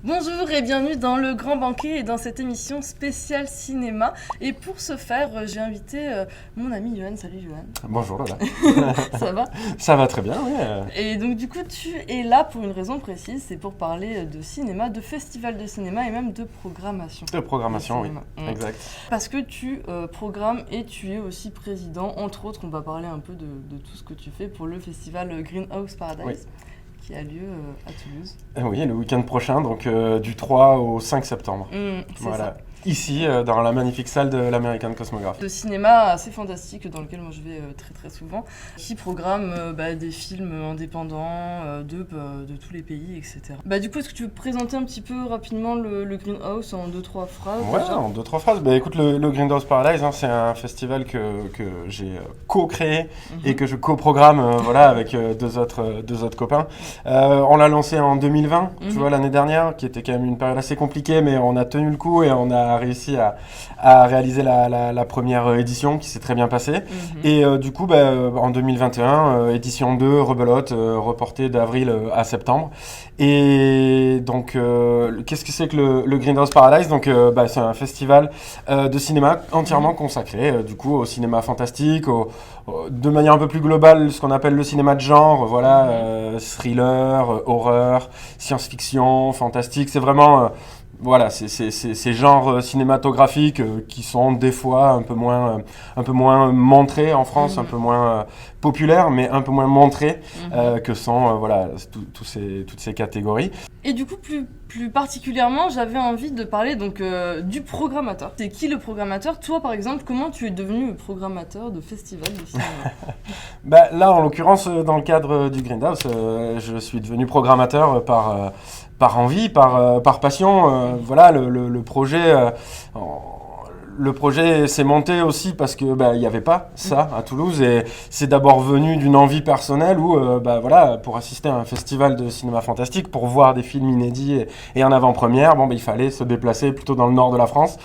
Bonjour et bienvenue dans Le Grand Banquet et dans cette émission spéciale cinéma. Et pour ce faire, j'ai invité mon ami Johan. Salut Johan. Bonjour Lola. Ça va? Ça va très bien, oui. Et donc du coup, tu es là pour une raison précise, c'est pour parler de cinéma, de festival de cinéma et même de programmation. De programmation, oui. Exact. Parce que tu programmes et tu es aussi président. Entre autres, on va parler un peu de tout ce que tu fais pour le festival Greenhouse Paradise. Oui. Qui a lieu à Toulouse. Oui, le week-end prochain, donc du 3 au 5 septembre. C'est voilà. ça. Ici, dans la magnifique salle de l'American Cosmograph. De cinéma assez fantastique dans lequel moi je vais très très souvent, qui programme des films indépendants de tous les pays, etc. Du coup, est-ce que tu veux présenter un petit peu rapidement le Greenhouse en 2-3 phrases? Ouais, déjà en 2-3 phrases. Écoute, le Greenhouse Paradise, c'est un festival que j'ai co-créé et que je co-programme avec deux autres copains. On l'a lancé en 2020, tu vois, l'année dernière, qui était quand même une période assez compliquée, mais on a tenu le coup et on a réussi à réaliser la première édition qui s'est très bien passée. Et du coup, en 2021, édition 2, rebelote, reportée d'avril à septembre. Et donc, qu'est-ce que c'est que le Greenhouse Paradise? Donc, c'est un festival de cinéma entièrement consacré du coup au cinéma fantastique, de manière un peu plus globale, ce qu'on appelle le cinéma de genre, thriller, horreur, science-fiction, fantastique. C'est vraiment ces genres cinématographiques qui sont des fois un peu moins montrés en France, un peu moins populaires, mais un peu moins montrés que sont toutes ces catégories. Et du coup, plus particulièrement, j'avais envie de parler du programmateur. C'est qui le programmateur? Toi, par exemple, comment tu es devenu programmateur de festival de cinéma? Là, en l'occurrence, dans le cadre du Greenhouse, je suis devenu programmateur par envie, par passion. Le projet s'est monté aussi parce que il y avait pas ça à Toulouse et c'est d'abord venu d'une envie personnelle où pour assister à un festival de cinéma fantastique, pour voir des films inédits et en avant-première, il fallait se déplacer plutôt dans le nord de la France.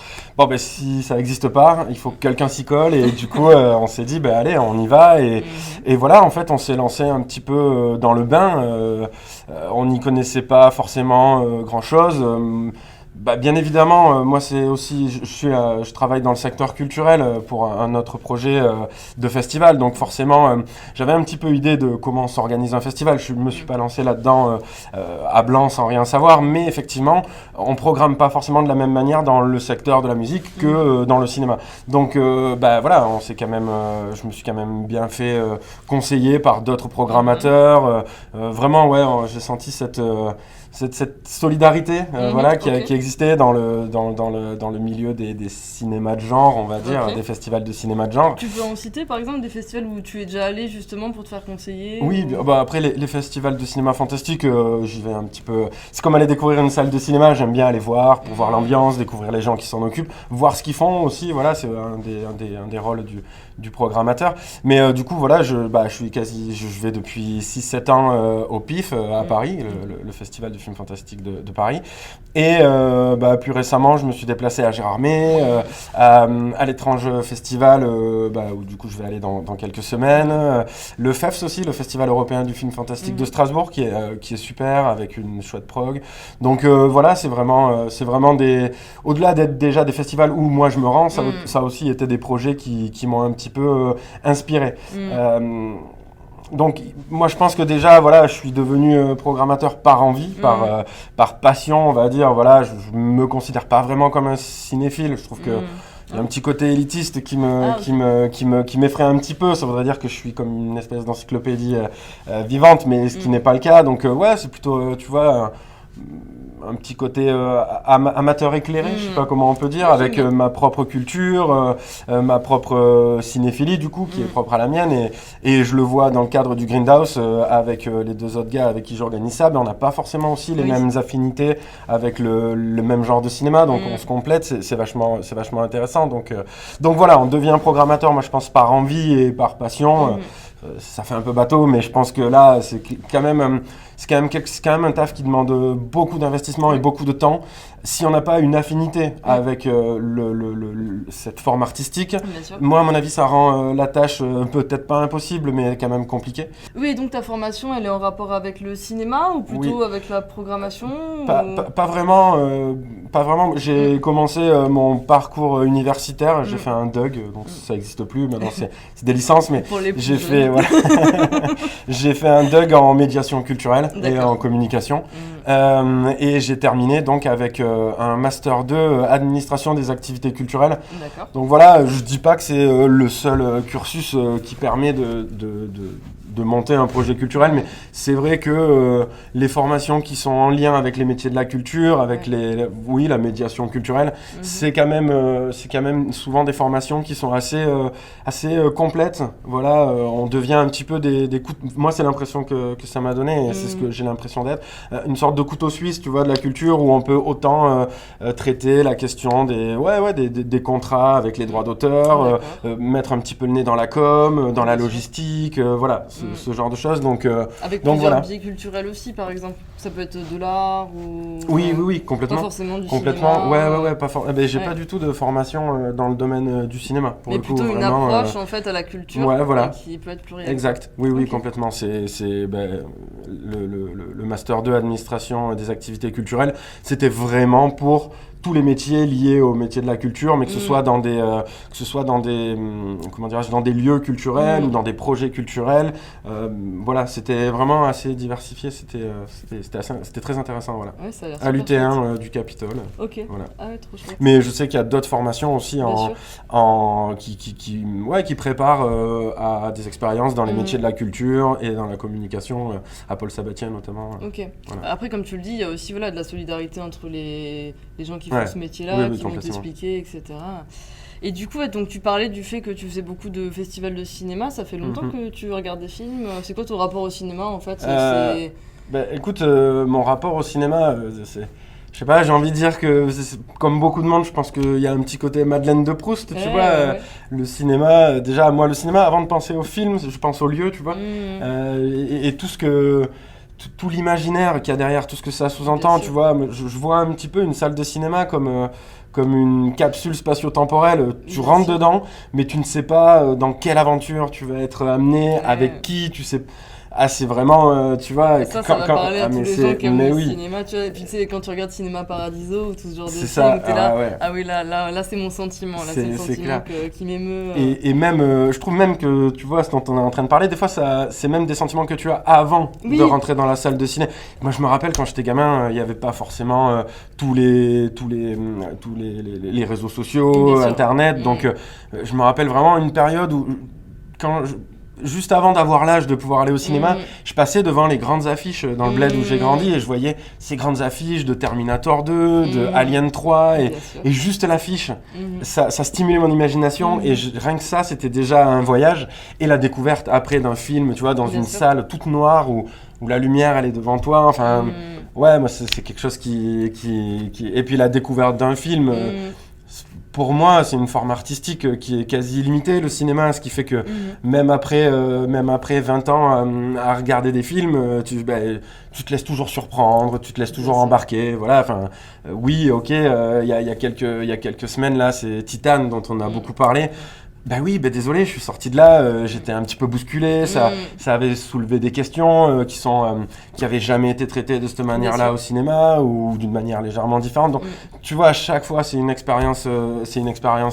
Si ça n'existe pas, il faut que quelqu'un s'y colle et du coup on s'est dit allez, on y va et voilà, en fait on s'est lancé un petit peu dans le bain. On n'y connaissait pas forcément grand-chose. Bien évidemment, moi c'est aussi, je travaille dans le secteur culturel pour un autre projet de festival, donc forcément j'avais un petit peu idée de comment s'organise un festival. Je me suis pas lancé là-dedans à blanc sans rien savoir, mais effectivement on programme pas forcément de la même manière dans le secteur de la musique que dans le cinéma. Donc on s'est quand même, je me suis quand même bien fait conseiller par d'autres programmateurs. J'ai senti cette solidarité qui existait dans le milieu des cinémas de genre, on va dire, des festivals de cinéma de genre. Tu peux en citer par exemple des festivals où tu es déjà allé justement pour te faire conseiller? Oui, après les festivals de cinéma fantastique, j'y vais un petit peu. C'est comme aller découvrir une salle de cinéma, j'aime bien aller voir, pour voir l'ambiance, découvrir les gens qui s'en occupent, voir ce qu'ils font aussi, c'est un des rôles du programmateur. Mais du coup, je vais depuis 6-7 ans au PIF à Paris, le festival du film fantastique de Paris. Et plus récemment, je me suis déplacé à Gérardmer, à l'étrange festival, où du coup je vais aller dans quelques semaines. Le FEFS aussi, le Festival européen du film fantastique de Strasbourg, qui est super, avec une chouette prog. Donc c'est vraiment au-delà d'être déjà des festivals où moi je me rends, ça a aussi été des projets qui m'ont un petit peu inspiré. Donc moi je pense que déjà je suis devenu programmateur par envie, par passion, on va dire. Je me considère pas vraiment comme un cinéphile. Je trouve que il y a un petit côté élitiste qui m'effraie un petit peu. Ça voudrait dire que je suis comme une espèce d'encyclopédie vivante, mais ce qui n'est pas le cas. Donc c'est plutôt un petit côté amateur éclairé, je sais pas comment on peut dire, avec ma propre culture, ma propre cinéphilie du coup, qui est propre à la mienne, et je le vois dans le cadre du Greenhouse avec les deux autres gars avec qui j'organise ça, on n'a pas forcément aussi les mêmes affinités avec le même genre de cinéma, donc on se complète, c'est vachement intéressant, donc voilà, on devient programmateur, moi je pense par envie et par passion. Ça fait un peu bateau, mais je pense que là, c'est quand même c'est quand même un taf qui demande beaucoup d'investissement et beaucoup de temps. Si on n'a pas une affinité avec cette forme artistique, Bien sûr. moi, à mon avis, ça rend la tâche peut-être pas impossible, mais quand même compliquée. Oui, et donc ta formation, elle est en rapport avec le cinéma ou plutôt Oui. avec la programmation Pas vraiment. Pas vraiment. J'ai commencé mon parcours universitaire. J'ai fait un DUG, donc ça n'existe plus. Maintenant, c'est des licences, mais Pour les plus j'ai jeunes. fait, voilà. J'ai fait un DUG en médiation culturelle et D'accord. en communication. Et j'ai terminé donc avec un Master 2 administration des activités culturelles. D'accord. Donc voilà, je dis pas que c'est le seul cursus qui permet de monter un projet culturel, mais c'est vrai que les formations qui sont en lien avec les métiers de la culture, avec la médiation culturelle, c'est quand même souvent des formations qui sont assez complètes. Voilà, on devient un petit peu des coups. Moi, c'est l'impression que ça m'a donné, et c'est ce que j'ai l'impression d'être, une sorte de couteau suisse, tu vois, de la culture, où on peut autant traiter la question des contrats avec les droits d'auteur, mettre un petit peu le nez dans la com, dans la logistique, voilà. Ce genre de choses. Donc avec plusieurs voilà. biais culturels aussi, par exemple. Ça peut être de l'art ou... Oui, complètement. Pas forcément du Complètement, cinéma. ouais, pas j'ai pas du tout de formation dans le domaine du cinéma. Pour mais le coup, plutôt une vraiment, approche en fait à la culture voilà. qui peut être plurielle. Exact, oui, Ok. complètement. C'est le Master 2 administration des activités culturelles, c'était vraiment pour tous les métiers liés au métier de la culture, mais que ce soit dans des dans des lieux culturels ou dans des projets culturels. Voilà, c'était vraiment assez diversifié. C'était très intéressant, voilà. Ouais, ça a l'air À super chouette. l'UT1 du Capitole. Ok. Voilà. Ah ouais, trop chouette. Mais je sais qu'il y a d'autres formations aussi Bien sûr. qui préparent à des expériences dans les métiers de la culture et dans la communication, à Paul Sabatier notamment. Ok. Voilà. Après, comme tu le dis, il y a aussi de la solidarité entre les gens qui font Ouais. ce métier-là, Oui, qui vont complètement. t'expliquer, etc. Et du coup, donc tu parlais du fait que tu faisais beaucoup de festivals de cinéma. Ça fait longtemps que tu regardes des films. C'est quoi ton rapport au cinéma en fait? Écoute, mon rapport au cinéma, je sais pas, j'ai envie de dire que, comme beaucoup de monde, je pense qu'il y a un petit côté Madeleine de Proust, tu vois. Le cinéma, déjà, moi, le cinéma, avant de penser au film, je pense au lieu, tu vois. Et tout ce que... Tout l'imaginaire qu'il y a derrière, tout ce que ça sous-entend, tu vois. Je vois un petit peu une salle de cinéma comme une capsule spatio-temporelle. Tu rentres dedans, mais tu ne sais pas dans quelle aventure tu vas être amené, avec qui, tu sais... Ah, c'est vraiment, tu vois... Ça va parler à tous les gens qui aiment le cinéma, tu vois. Et puis tu sais, quand tu regardes Cinéma Paradiso ou tout ce genre de film, t'es là, ah oui, là c'est mon sentiment, là c'est le sentiment qui m'émeut. Et même, je trouve même que, tu vois, ce dont on est en train de parler, des fois, c'est même des sentiments que tu as avant de rentrer dans la salle de ciné. Moi, je me rappelle, quand j'étais gamin, il n'y avait pas forcément tous les réseaux sociaux, Internet, donc je me rappelle vraiment une période où, juste avant d'avoir l'âge de pouvoir aller au cinéma, je passais devant les grandes affiches dans le bled où j'ai grandi et je voyais ces grandes affiches de Terminator 2, de Alien 3 et juste l'affiche. Ça stimulait mon imagination et rien que ça, c'était déjà un voyage. Et la découverte après d'un film, tu vois, dans une salle toute noire où la lumière elle est devant toi, enfin, ouais, moi c'est quelque chose qui... Et puis la découverte d'un film... Pour moi, c'est une forme artistique qui est quasi illimitée, le cinéma, ce qui fait que même après 20 ans à regarder des films, tu te laisses toujours surprendre, tu te laisses toujours embarquer. Voilà, enfin, oui, ok, il y a quelques semaines, là, c'est Titan dont on a beaucoup parlé. Désolé, je suis sorti de là, j'étais un petit peu bousculé, ça avait soulevé des questions qui avaient jamais été traitées de cette manière-là au cinéma ou d'une manière légèrement différente. Donc, tu vois, à chaque fois, c'est une expérience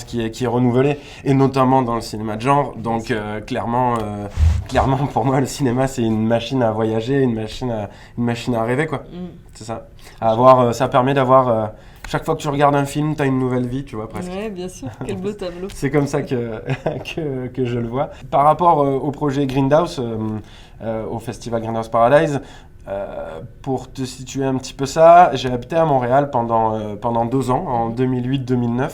qui est renouvelée, et notamment dans le cinéma de genre. Donc, clairement, pour moi, le cinéma, c'est une machine à voyager, une machine à rêver, quoi. C'est ça. Ça permet d'avoir... chaque fois que tu regardes un film, tu as une nouvelle vie, tu vois, presque. Ouais, bien sûr. Quel beau tableau. C'est comme ça que je le vois. Par rapport au projet Grindhouse, au festival Grindhouse Paradise, pour te situer un petit peu ça, j'ai habité à Montréal pendant 2 ans, en 2008-2009.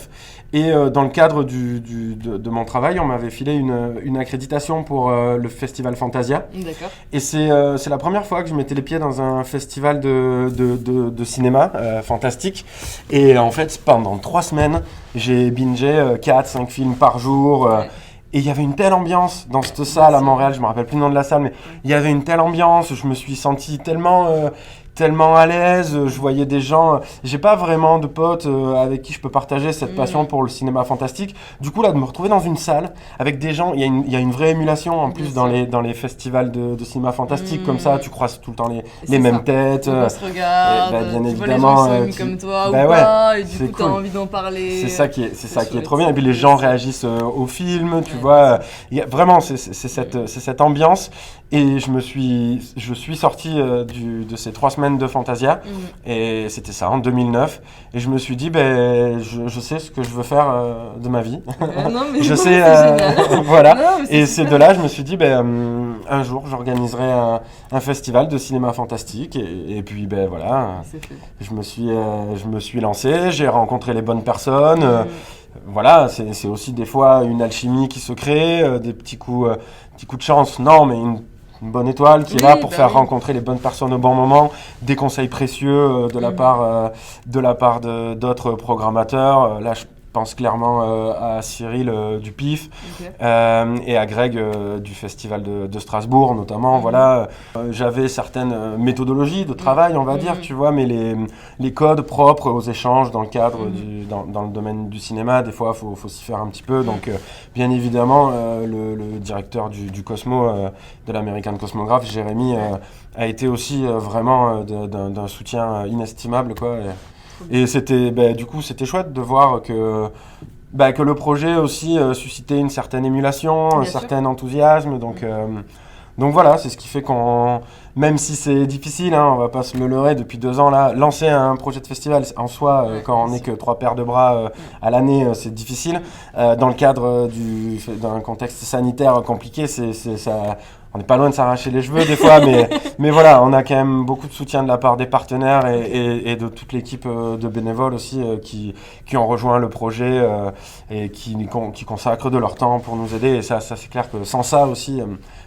Et dans le cadre de mon travail, on m'avait filé une accréditation pour le festival Fantasia. D'accord. Et c'est la première fois que je mettais les pieds dans un festival de cinéma fantastique. Et en fait, pendant 3 semaines, j'ai bingé 4-5 films par jour. Et il y avait une telle ambiance dans cette salle à Montréal, je me rappelle plus le nom de la salle, mais il y avait une telle ambiance, je me suis senti tellement à l'aise, je voyais des gens, j'ai pas vraiment de potes avec qui je peux partager cette passion pour le cinéma fantastique. Du coup là, de me retrouver dans une salle avec des gens, il y a une vraie émulation en plus dans les festivals de cinéma fantastique, comme ça tu croises tout le temps les mêmes têtes. On se regarde, bien tu évidemment, vois les gens qui sont comme toi ou pas, et du coup t'as envie d'en parler. C'est ça qui est trop bien, et puis les gens réagissent au film, tu vois, vraiment c'est cette ambiance. Et je suis sorti de ces 3 semaines de Fantasia, et c'était ça en 2009. Et je me suis dit, je sais ce que je veux faire de ma vie. Non, mais je non, sais, voilà. Non, et c'est de là, je me suis dit, un jour, j'organiserai un festival de cinéma fantastique. Et puis, voilà, je me suis lancé, j'ai rencontré les bonnes personnes. Voilà, c'est aussi des fois une alchimie qui se crée, des petits coups de chance. Non, mais une bonne étoile qui est là pour faire rencontrer les bonnes personnes au bon moment, des conseils précieux de la part d'autres programmateurs. Là, je pense clairement à Cyril du PIF et à Greg du Festival de Strasbourg notamment. Voilà, j'avais certaines méthodologies de travail, on va dire, tu vois, mais les codes propres aux échanges dans le cadre dans le domaine du cinéma, des fois, faut s'y faire un petit peu. Donc, bien évidemment, le directeur du Cosmo, de l'American Cosmograph, Jérémy, a été aussi vraiment d'un soutien inestimable, quoi. Et c'était, du coup, c'était chouette de voir que le projet aussi suscitait une certaine émulation, un certain enthousiasme. Donc voilà, c'est ce qui fait même si c'est difficile, on va pas se le leurrer, depuis 2 ans là, lancer un projet de festival en soi, quand on n'est que 3 paires de bras à l'année, c'est difficile. Dans le cadre d'un contexte sanitaire compliqué, ça. On n'est pas loin de s'arracher les cheveux des fois, mais voilà, on a quand même beaucoup de soutien de la part des partenaires et de toute l'équipe de bénévoles aussi qui ont rejoint le projet et qui consacrent de leur temps pour nous aider. Et ça c'est clair que sans ça aussi,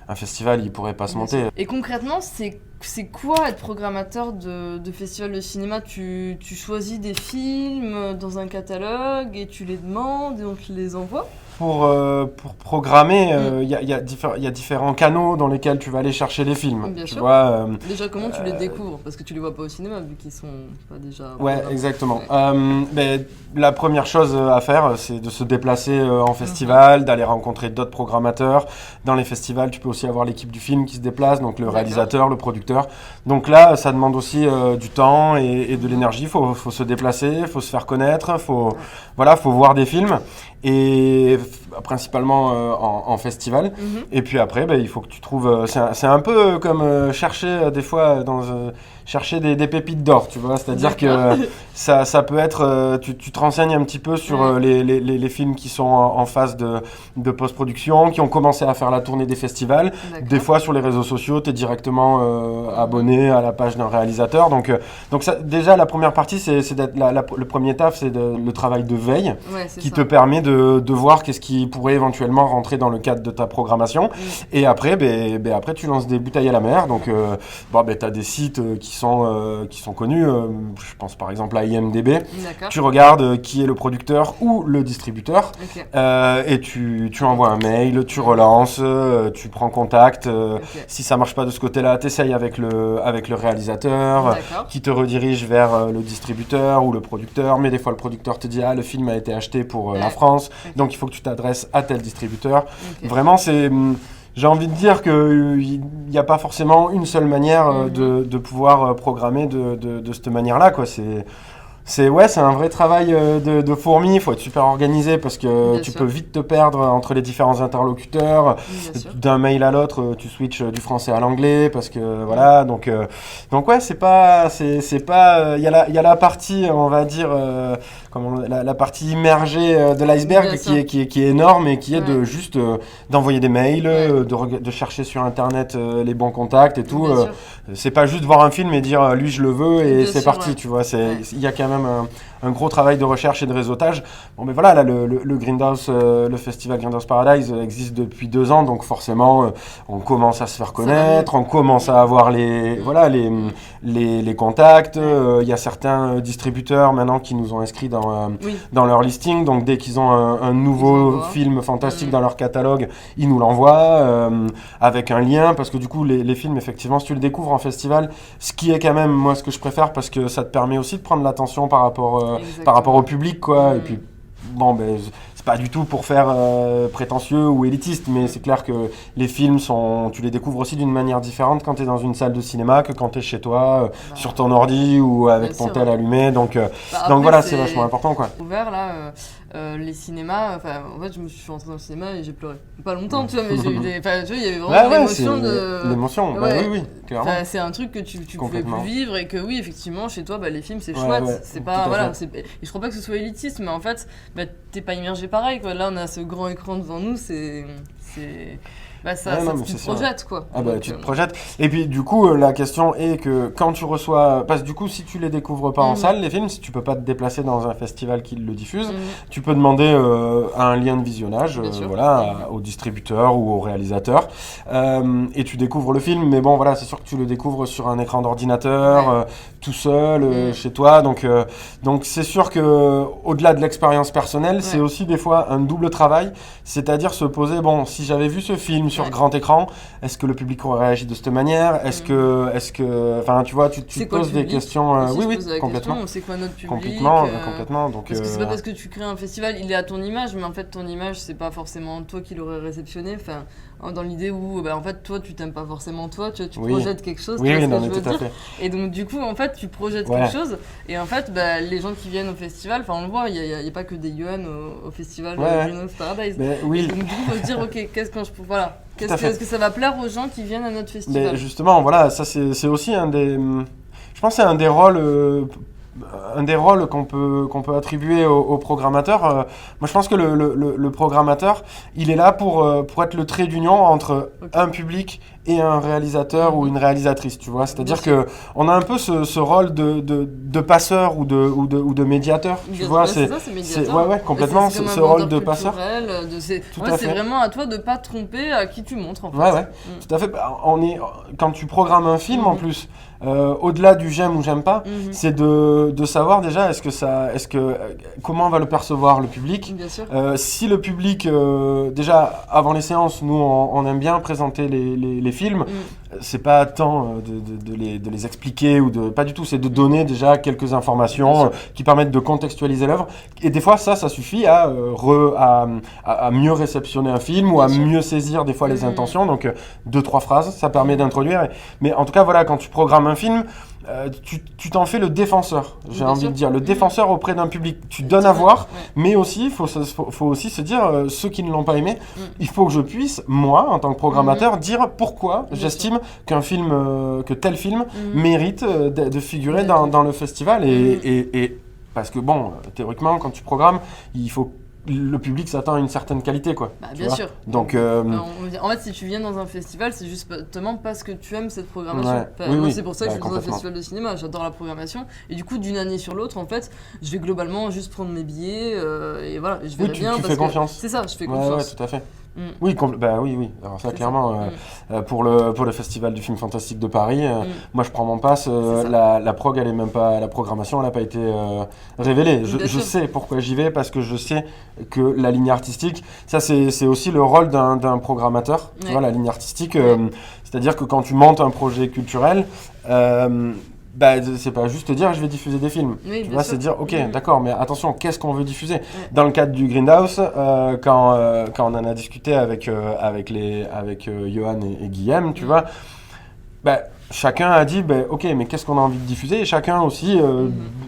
un festival, il pourrait pas se monter. Et concrètement, c'est quoi être programmateur de festival de cinéma ? Tu choisis des films dans un catalogue et tu les demandes et on te les envoie ? Pour programmer, il y a différents canaux dans lesquels tu vas aller chercher les films. Bien sûr. Vois, déjà, comment tu les découvres ? Parce que tu les vois pas au cinéma, vu qu'ils sont pas déjà... Ouais, exactement. La première chose à faire, c'est de se déplacer en festival, d'aller rencontrer d'autres programmateurs. Dans les festivals, tu peux aussi avoir l'équipe du film qui se déplace, donc le réalisateur, le producteur. Donc là, ça demande aussi du temps et de l'énergie. Faut se déplacer, faut se faire connaître, faut voir des films. Et principalement en festival. Et puis après, il faut que tu trouves... c'est un peu comme chercher des fois chercher des pépites d'or, tu vois. C'est-à-dire que ça peut être... tu te renseignes un petit peu sur les films qui sont en phase de post-production, qui ont commencé à faire la tournée des festivals. Des fois, sur les réseaux sociaux, tu es directement abonné à la page d'un réalisateur. Donc ça, déjà, la première partie, c'est d'être le premier taf, c'est le travail de veille qui te permet de voir qu'est-ce qui pourrait éventuellement rentrer dans le cadre de ta programmation. Et après, après, tu lances des bouteilles à la mer. Donc, tu as des sites qui sont connus. Je pense par exemple à IMDb. Tu regardes qui est le producteur ou le distributeur. Et tu envoies un mail, tu relances, tu prends contact. Si ça marche pas de ce côté-là, tu essayes avec le réalisateur qui te redirige vers le distributeur ou le producteur. Mais des fois, le producteur te dit « Ah, le film a été acheté pour la France. » Donc, il faut que tu t'adresses à tel distributeur. Vraiment, j'ai envie de dire qu'il n'y a pas forcément une seule manière de pouvoir programmer de cette manière-là, quoi. C'est un vrai travail de fourmi. Il faut être super organisé parce que tu peux vite te perdre entre les différents interlocuteurs. D'un mail à l'autre, tu switches du français à l'anglais parce que voilà. Donc ouais, c'est pas. Il y a la partie, on va dire, la partie immergée de l'iceberg qui est énorme et qui est de juste d'envoyer des mails, de chercher sur internet les bons contacts et tout. C'est pas juste voir un film et dire lui je le veux et c'est parti. Tu vois, il y a quand même même un gros travail de recherche et de réseautage. Bon, mais voilà, là, le Grindhouse, le festival Grindhouse Paradise existe depuis 2 ans, donc forcément, on commence à se faire connaître, on commence à avoir les contacts. Il y a certains distributeurs maintenant qui nous ont inscrits dans leur listing, donc dès qu'ils ont un nouveau film fantastique dans leur catalogue, ils nous l'envoient avec un lien, parce que du coup, les films, effectivement, si tu le découvres en festival, ce qui est quand même, moi, ce que je préfère, parce que ça te permet aussi de prendre l'attention par rapport au public, quoi. Et puis, bon, ben, c'est pas du tout pour faire prétentieux ou élitiste, mais c'est clair que les films tu les découvres aussi d'une manière différente quand tu es dans une salle de cinéma que quand tu es chez toi, sur ton ordi ou avec ton tel allumé. Donc voilà, c'est vachement important, quoi. Ouvert là. Les cinémas, en fait, je me suis rentrée dans le cinéma et j'ai pleuré. Pas longtemps, tu vois, mais j'ai eu des. Tu vois, il y avait vraiment l'émotion de. L'émotion, oui, clairement. C'est un truc que tu pouvais plus vivre et que, oui, effectivement, chez toi, les films, c'est chouette. C'est pas. Voilà. Et je crois pas que ce soit élitiste, mais en fait, t'es pas immergé pareil, quoi. Là, on a ce grand écran devant nous, tu te projettes, quoi. Tu te projettes. Et puis, du coup, la question est que quand tu reçois... Parce que du coup, si tu les découvres pas en salle, les films, si tu peux pas te déplacer dans un festival qui le diffuse, tu peux demander un lien de visionnage au distributeur ou au réalisateur. Et tu découvres le film. Mais bon, voilà, c'est sûr que tu le découvres sur un écran d'ordinateur, tout seul, chez toi. Donc c'est sûr que au-delà de l'expérience personnelle, c'est aussi des fois un double travail. C'est-à-dire se poser, bon, si j'avais vu ce film sur grand écran, est-ce que le public aurait réagi de cette manière? Est-ce que, enfin, tu vois, tu te poses des questions. Oui, complètement. C'est quoi notre public? Complètement. Donc, parce que c'est pas parce que tu crées un festival, il est à ton image, mais en fait, ton image, c'est pas forcément toi qui l'aurais réceptionné. Enfin, dans l'idée où, en fait, toi, tu t'aimes pas forcément toi, tu projettes quelque chose. Oui, tu vois non, ce que mais je veux tout à dire. fait. Et donc, du coup, en fait, tu projettes quelque chose. Et en fait, les gens qui viennent au festival, enfin, on le voit, il y a pas que des Yohan au festival Grindhouse Paradise. Oui. Et donc, du coup, faut se dire, ok, qu'est-ce que ça va plaire aux gens qui viennent à notre festival? Mais justement, voilà, ça c'est aussi un des... Je pense que c'est un des rôles qu'on peut attribuer au programmateur. Moi, je pense que le programmateur, il est là pour être le trait d'union entre un public et un réalisateur ou une réalisatrice, tu vois. C'est-à-dire que on a un peu ce rôle de passeur ou de médiateur, tu vois. C'est médiateur. Ouais, complètement, ce rôle de passeur. C'est vraiment à toi de pas tromper à qui tu montres, en fait. Ouais, tout à fait. Quand tu programmes un film, en plus, au-delà du j'aime ou j'aime pas, c'est de savoir déjà comment va le percevoir le public. Bien sûr. Si le public, déjà avant les séances, nous on aime bien présenter les films. C'est pas tant de les expliquer pas du tout, c'est de donner déjà quelques informations qui permettent de contextualiser l'œuvre. Et des fois ça suffit à mieux réceptionner un film ou à mieux saisir des fois les intentions. Donc 2-3 phrases, ça permet d'introduire. Mais en tout cas voilà, quand tu programmes un film, tu t'en fais le défenseur, j'ai envie de dire, le défenseur auprès d'un public. Tu donnes à voir, mais aussi, il faut aussi se dire, ceux qui ne l'ont pas aimé, il faut que je puisse, moi, en tant que programmateur, dire pourquoi j'estime que tel film mérite de figurer dans le festival. Et parce que, bon, théoriquement, quand tu programmes, il faut le public s'attend à une certaine qualité, quoi. Bien sûr. Donc, en fait, si tu viens dans un festival, c'est justement parce que tu aimes cette programmation. Moi, c'est pour ça que je suis dans un festival de cinéma. J'adore la programmation. Et du coup, d'une année sur l'autre, en fait, je vais globalement juste prendre mes billets et voilà, je verrai bien. Tu fais confiance. C'est ça, je fais confiance. Ouais, tout à fait. Oui. Alors ça, clairement, pour le Festival du film fantastique de Paris, moi je prends mon pass, la prog, elle est même pas, la programmation, elle n'a pas été révélée. Je sais pourquoi j'y vais, parce que je sais que la ligne artistique, ça c'est aussi le rôle d'un programmateur, tu vois, la ligne artistique, c'est-à-dire que quand tu montes un projet culturel, c'est pas juste te dire je vais diffuser des films. Tu vois, c'est dire ok, d'accord, mais attention, qu'est-ce qu'on veut diffuser? Dans le cadre du Grindhouse, quand on en a discuté avec Yohan et Guillaume, tu vois, chacun a dit ok, mais qu'est-ce qu'on a envie de diffuser? Et chacun aussi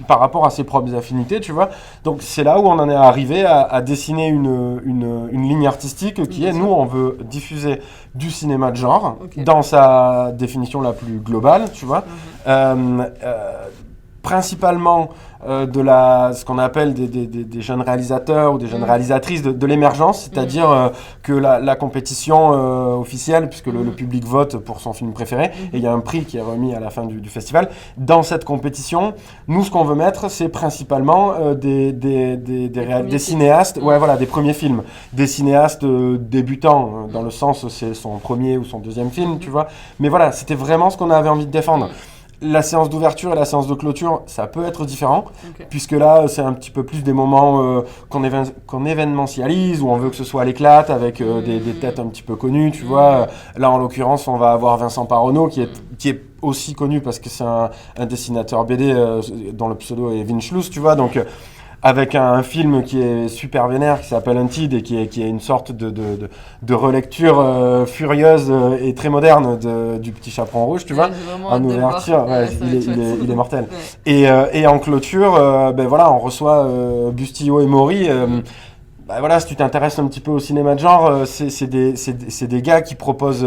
par rapport à ses propres affinités, tu vois. Donc c'est là où on en est arrivé à dessiner une ligne artistique qui est, nous on veut diffuser du cinéma de genre dans sa définition la plus globale, tu vois. principalement ce qu'on appelle des jeunes réalisateurs ou des jeunes réalisatrices de l'émergence, c'est-à-dire que la compétition officielle, puisque le public vote pour son film préféré, et il y a un prix qui est remis à la fin du festival. Dans cette compétition, nous, ce qu'on veut mettre, c'est principalement des cinéastes, des premiers films, des cinéastes débutants, dans le sens c'est son premier ou son deuxième film, tu vois. Mais voilà, c'était vraiment ce qu'on avait envie de défendre. La séance d'ouverture et la séance de clôture, ça peut être différent, puisque là, c'est un petit peu plus des moments qu'on événementialise, où on veut que ce soit à l'éclate, avec des têtes un petit peu connues, tu vois. Là, en l'occurrence, on va avoir Vincent Paronneau, qui est aussi connu parce que c'est un dessinateur BD dont le pseudo est Vinchloos, tu vois, donc... avec un film qui est super vénère, qui s'appelle Hunted, et qui est une sorte de relecture furieuse et très moderne du Petit Chaperon Rouge, tu vois, en ouverture, il est mortel. Ouais. Et en clôture, on reçoit Bustillo et Maury. Si tu t'intéresses un petit peu au cinéma de genre, c'est des gars qui proposent,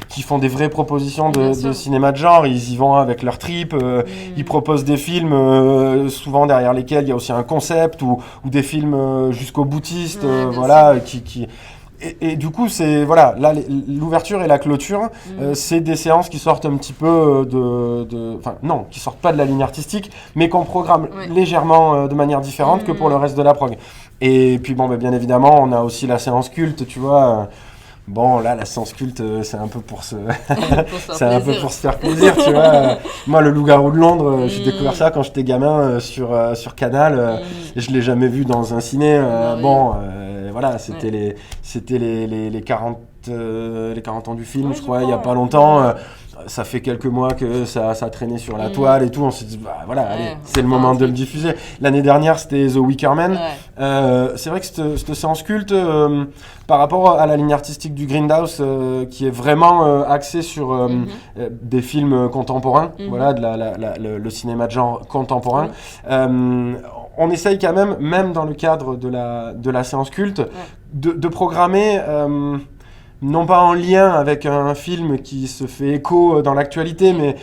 qui font des vraies propositions de cinéma de genre. Ils y vont avec leur trip. Ils proposent des films, souvent derrière lesquels il y a aussi un concept ou des films jusqu'au boutiste, Et du coup, c'est là l'ouverture et la clôture, c'est des séances qui sortent un petit peu qui sortent pas de la ligne artistique, mais qu'on programme légèrement de manière différente que pour le reste de la prog. Et puis bien évidemment, on a aussi la séance culte, tu vois. La séance culte, c'est un peu pour se faire plaisir, tu vois. Moi, le Loup-garou de Londres, j'ai découvert ça quand j'étais gamin sur Canal. Je l'ai jamais vu dans un ciné. C'était les 40 ans du film, je crois, il y a pas longtemps. Ça fait quelques mois que ça traînait sur la toile et tout. On s'est dit, allez, c'est le moment de le diffuser. L'année dernière, c'était The Wicker Man. C'est vrai que cette séance culte, par rapport à la ligne artistique du Grindhouse, qui est vraiment axée sur des films contemporains, le cinéma de genre contemporain, on essaye quand même dans le cadre de la séance culte, de programmer... non pas en lien avec un film qui se fait écho dans l'actualité, mais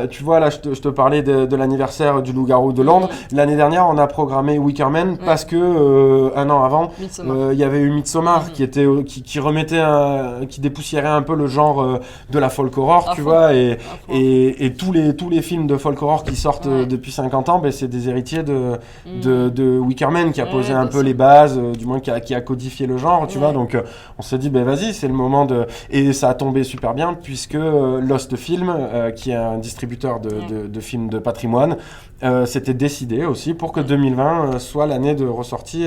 tu vois, là, je te parlais de l'anniversaire du Loup-garou de Londres. L'année dernière, on a programmé Wicker Man parce que un an avant, il y avait eu Midsommar qui remettait qui dépoussiérait un peu le genre de la folk horror, tu vois, et tous les films de folk horror qui sortent depuis 50 ans, c'est des héritiers de Wicker Man qui a posé un peu les bases, du moins qui a codifié le genre, tu vois. Donc on s'est dit, vas-y, c'est le moment et ça a tombé super bien puisque Lost Film, qui est un distributeur de films de patrimoine, s'était décidé aussi pour que 2020 soit l'année de ressortie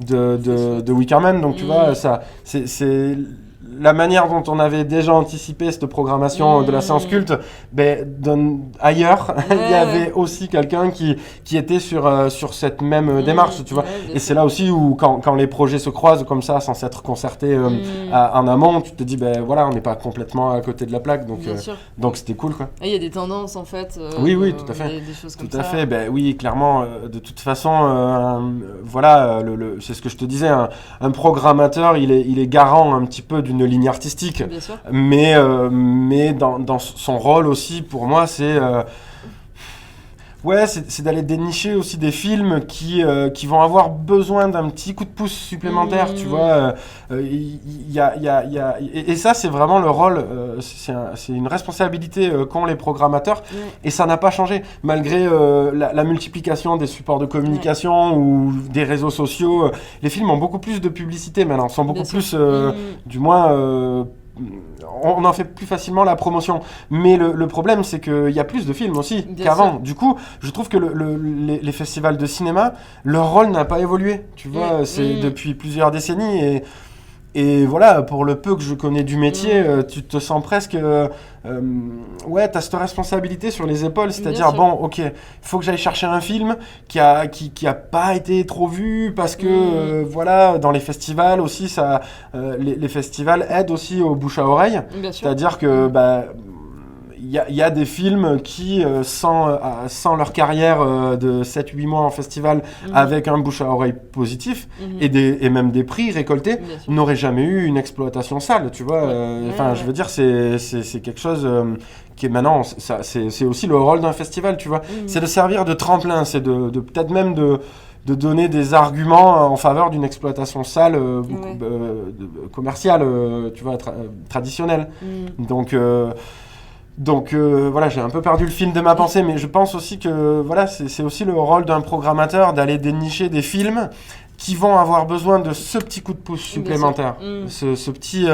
de Wicker Man. Donc tu vois, ça c'est la manière dont on avait déjà anticipé cette programmation de la séance culte, ailleurs, il y avait aussi quelqu'un qui était sur cette même démarche, tu vois. Et c'est là aussi où, quand les projets se croisent comme ça, sans s'être concertés en amont, tu te dis, on n'est pas complètement à côté de la plaque, donc c'était cool, quoi. Il y a des tendances, en fait. Oui, tout à fait. Des choses comme tout ça. à fait, oui, clairement, de toute façon, c'est ce que je te disais, un programmateur, il est garant un petit peu d'une ligne artistique, mais dans son rôle aussi, pour moi, c'est d'aller dénicher aussi des films qui vont avoir besoin d'un petit coup de pouce supplémentaire, tu vois. Et ça, c'est vraiment le rôle, c'est une responsabilité qu'ont les programmateurs, et ça n'a pas changé, malgré la multiplication des supports de communication ou des réseaux sociaux. Les films ont beaucoup plus de publicité maintenant, sont beaucoup plus, du moins... on en fait plus facilement la promotion, mais le problème, c'est qu'il y a plus de films aussi qu'avant. Du coup, je trouve que les festivals de cinéma, leur rôle n'a pas évolué, tu vois, c'est depuis plusieurs décennies, et voilà, pour le peu que je connais du métier, tu te sens presque... t'as cette responsabilité sur les épaules, c'est-à-dire, il faut que j'aille chercher un film qui a pas été trop vu, parce que, dans les festivals aussi, les festivals aident aussi au bouche à oreille, c'est-à-dire que, il y a des films qui, sans leur carrière de 7-8 mois en festival, avec un bouche à oreille positif, et même des prix récoltés, n'auraient jamais eu une exploitation sale, tu vois. Je veux dire, c'est quelque chose qui est maintenant, c'est aussi le rôle d'un festival, tu vois. C'est de servir de tremplin, c'est de peut-être même de donner des arguments en faveur d'une exploitation sale, commerciale, tu vois, traditionnelle. Donc voilà, j'ai un peu perdu le fil de ma pensée, mais je pense aussi que voilà, c'est aussi le rôle d'un programmateur d'aller dénicher des films qui vont avoir besoin de ce petit coup de pouce supplémentaire. Ce petit...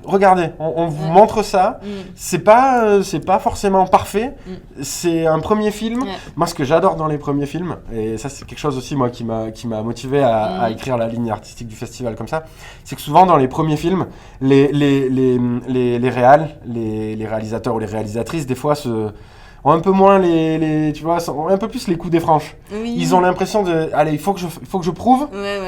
regardez, on vous montre ça. C'est pas forcément parfait. C'est un premier film. Moi, ce que j'adore dans les premiers films, et ça c'est quelque chose aussi moi qui m'a motivé à écrire la ligne artistique du festival comme ça, c'est que souvent dans les premiers films, les réalisateurs ou les réalisatrices des fois ont un peu moins tu vois, ont un peu plus les coups des franches. Ils ont l'impression de, allez, il faut que je prouve,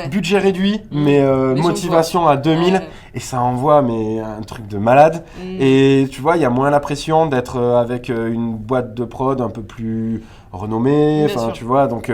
budget réduit, mais motivation à 2000, et ça envoie mais un truc de malade. Et tu vois, il y a moins la pression d'être avec une boîte de prod un peu plus renommée, enfin tu vois, donc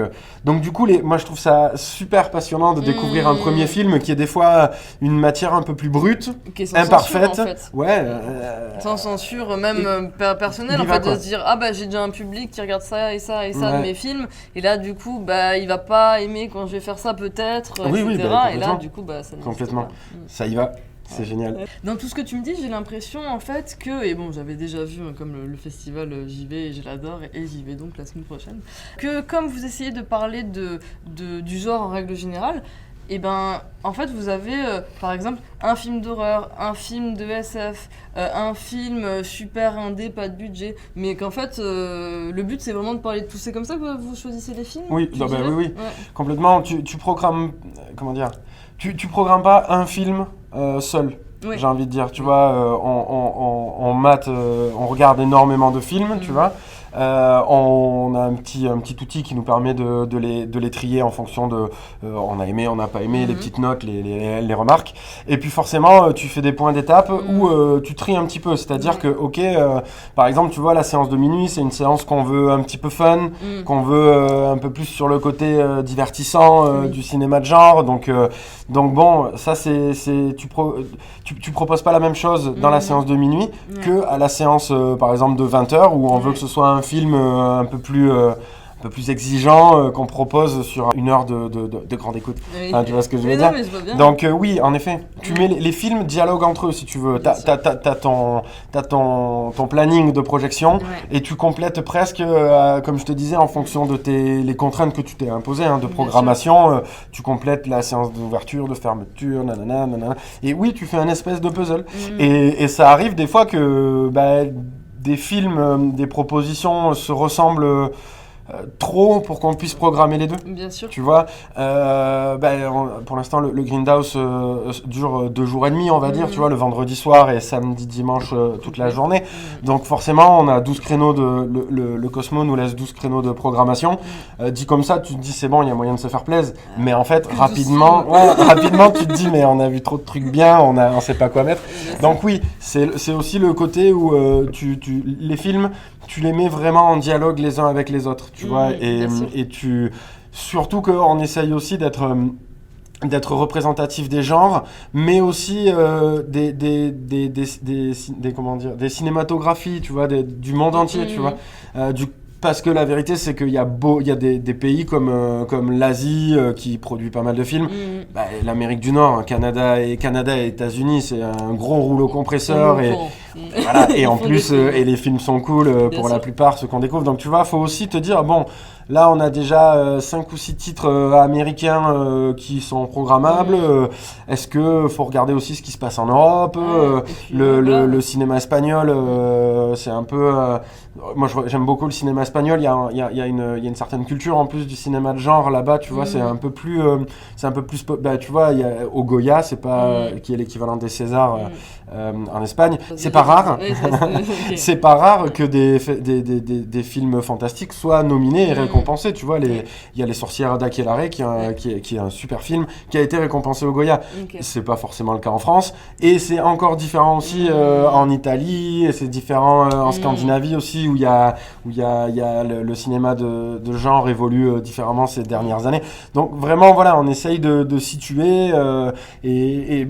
du coup moi je trouve ça super passionnant de découvrir un premier film qui est des fois une matière un peu plus brute, imparfaite, censure, en fait. Sans censure même personnelle, en fait, de se dire ah bah j'ai déjà un public qui regarde ça et ça et ça de mes films, et là du coup bah il va pas aimer quand je vais faire ça peut-être, etc. Et là du coup bah ça complètement pas. Ça y va. C'est génial. Dans tout ce que tu me dis, j'ai l'impression en fait que, et bon j'avais déjà vu comme le festival, j'y vais et je l'adore et j'y vais donc la semaine prochaine, que comme vous essayez de parler du genre en règle générale, et ben en fait vous avez par exemple un film d'horreur, un film de SF, un film super indé, pas de budget, mais qu'en fait le but c'est vraiment de parler de tout. C'est comme ça que vous choisissez les films? Oui, oui, complètement. Tu programmes, comment dire, tu programmes pas un film seul. J'ai envie de dire, tu vois, on regarde énormément de films, tu vois. On a un petit outil qui nous permet de les trier en fonction de on a aimé, on n'a pas aimé, les petites notes, les remarques. Et puis forcément, tu fais des points d'étape où tu tries un petit peu. C'est-à-dire que, par exemple, tu vois, la séance de minuit, c'est une séance qu'on veut un petit peu fun, qu'on veut un peu plus sur le côté divertissant du cinéma de genre. Donc bon, ça tu proposes pas la même chose dans la séance de minuit que à la séance par exemple de 20h où on veut que ce soit un film un peu plus exigeant qu'on propose sur une heure de grande écoute. Enfin, tu vois ce que je veux dire? Donc oui, en effet, tu mets les films dialoguent entre eux si tu veux. T'as ton planning de projection et tu complètes presque, comme je te disais, en fonction de les contraintes que tu t'es imposées de programmation. Tu complètes la séance d'ouverture, de fermeture, nanana. Et oui, tu fais un espèce de puzzle. Et ça arrive des fois que des films, des propositions se ressemblent trop pour qu'on puisse programmer les deux. Bien sûr. Tu vois, pour l'instant, le Grindhouse dure 2 jours et demi, on va dire, tu vois, le vendredi soir et samedi, dimanche, toute la journée. Donc forcément, on a 12 créneaux le Cosmo nous laisse 12 créneaux de programmation. Dit comme ça, tu te dis, c'est bon, il y a moyen de se faire plaisir. Mais en fait, rapidement, tu te dis, mais on a vu trop de trucs bien, on sait pas quoi mettre. Donc oui, c'est aussi le côté où les films, tu les mets vraiment en dialogue les uns avec les autres, tu vois, et surtout qu'on essaye aussi d'être représentatif des genres, mais aussi des cinématographies, tu vois, du monde entier, tu vois, parce que la vérité, c'est qu'il y a des pays comme l'Asie qui produit pas mal de films. L'Amérique du Nord, Canada et États-Unis, c'est un gros rouleau compresseur et en plus et les films sont cool pour la plupart, ceux qu'on découvre. Donc tu vois, faut aussi te dire bon, là on a déjà 5 ou 6 titres américains qui sont programmables. Est-ce que faut regarder aussi ce qui se passe en Europe? Le cinéma espagnol, c'est un peu moi j'aime beaucoup le cinéma espagnol. Il y a une certaine culture en plus du cinéma de genre là-bas, tu vois. C'est un peu plus tu vois, il y a au Goya, c'est pas qui est l'équivalent des Césars en Espagne. C'est pas rare. C'est pas rare que des films fantastiques soient nominés et récompensés. Tu vois, il y a Les Sorcières d'Aquelarre qui est un super film qui a été récompensé au Goya. C'est pas forcément le cas en France et c'est encore différent aussi en Italie, et c'est différent en Scandinavie aussi où il y a le cinéma de genre évolue différemment ces dernières années. Donc vraiment voilà, on essaye de situer et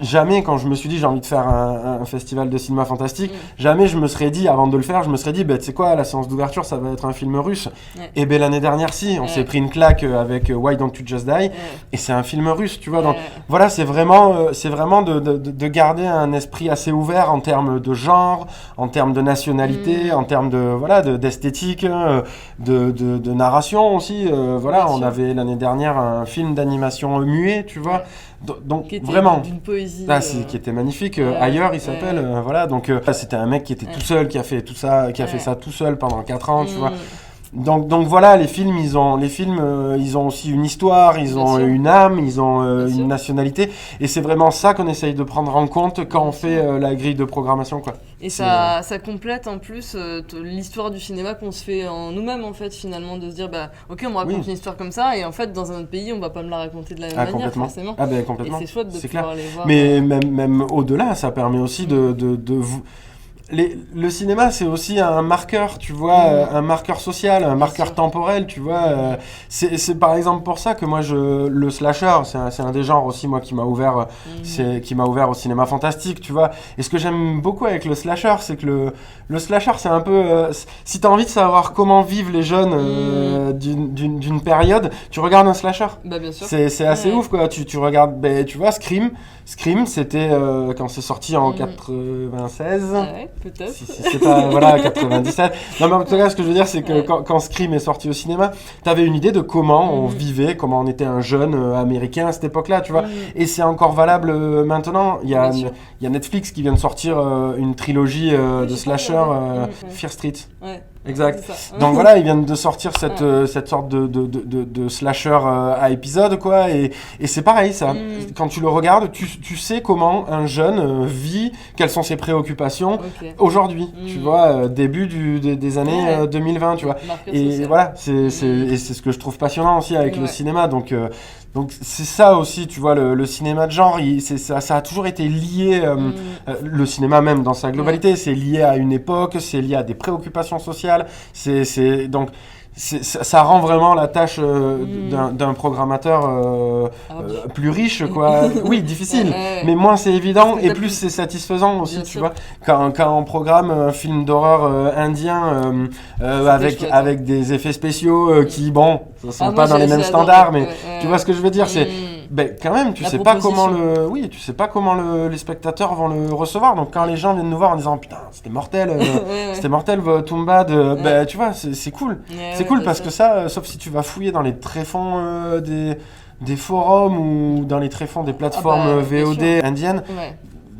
jamais, quand je me suis dit j'ai envie de faire un festival de cinéma fantastique, jamais je me serais dit, avant de le faire, je me serais dit, bah, tu sais quoi, la séance d'ouverture, ça va être un film russe. Et ben l'année dernière, si, on s'est pris une claque avec Why Don't You Just Die, et c'est un film russe, tu vois. Donc voilà, c'est vraiment de garder un esprit assez ouvert en termes de genre, en termes de nationalité, en termes d'esthétique, de narration aussi. Voilà, on avait l'année dernière un film d'animation muet, tu vois. Donc qui était vraiment d'une poésie qui était magnifique. Ailleurs, il s'appelle. Voilà, donc c'était un mec qui était tout seul, qui a fait tout ça, qui a fait ça tout seul pendant 4 ans, tu vois. Donc voilà, les films, ils ont aussi une histoire, ils ont une âme, ils ont une nationalité, et c'est vraiment ça qu'on essaye de prendre en compte quand on fait la grille de programmation, quoi. Et ça complète en plus l'histoire du cinéma qu'on se fait en nous-mêmes, en fait, finalement, de se dire, bah, ok, on me raconte une histoire comme ça, et en fait, dans un autre pays, on va pas me la raconter de la même manière, forcément. Ah ben complètement. Et c'est chouette de pouvoir les voir. Mais même au-delà, ça permet aussi de vous... Le cinéma, c'est aussi un marqueur, tu vois, un marqueur social, un marqueur temporel, tu vois. C'est par exemple pour ça que moi, le slasher, c'est un des genres aussi, moi, qui m'a ouvert au cinéma fantastique, tu vois. Et ce que j'aime beaucoup avec le slasher, c'est que le slasher, c'est un peu... si tu as envie de savoir comment vivent les jeunes d'une période, tu regardes un slasher. Bah, bien sûr. C'est assez ouf, quoi. Tu regardes, tu vois, Scream, c'était quand c'est sorti en 96. Ouais, peut-être. Si c'est pas, voilà, 97. Non, mais en tout cas, ce que je veux dire, c'est que quand Scream est sorti au cinéma, t'avais une idée de comment on vivait, comment on était un jeune américain à cette époque-là, tu vois. Et c'est encore valable maintenant. Il y a Netflix qui vient de sortir une trilogie de slasher, Fear Street. Ouais. Exact. Donc voilà, ils viennent de sortir cette sorte de slasher à épisode, quoi. Et c'est pareil, ça. Quand tu le regardes, tu sais comment un jeune vit, quelles sont ses préoccupations aujourd'hui, tu vois, début des années 2020, tu vois. Et voilà, c'est ce que je trouve passionnant aussi avec le cinéma. Donc c'est ça aussi, tu vois, le cinéma de genre, ça a toujours été lié, le cinéma même dans sa globalité, c'est lié à une époque, c'est lié à des préoccupations sociales, donc ça rend vraiment la tâche d'un programmateur plus riche, quoi. Oui, difficile, mais moins c'est évident et plus c'est satisfaisant aussi, tu vois. Quand on programme un film d'horreur indien avec des effets spéciaux qui, bon, ne sont pas dans les mêmes standards, mais tu vois ce que je veux dire, c'est... Ben, quand même, tu sais pas comment les spectateurs vont le recevoir. Donc quand les gens viennent nous voir en disant putain, c'était mortel, c'était mortel votre Tumbad, ben tu vois, c'est cool. C'est cool parce que ça, sauf si tu vas fouiller dans les tréfonds des forums ou dans les tréfonds des plateformes VOD indiennes.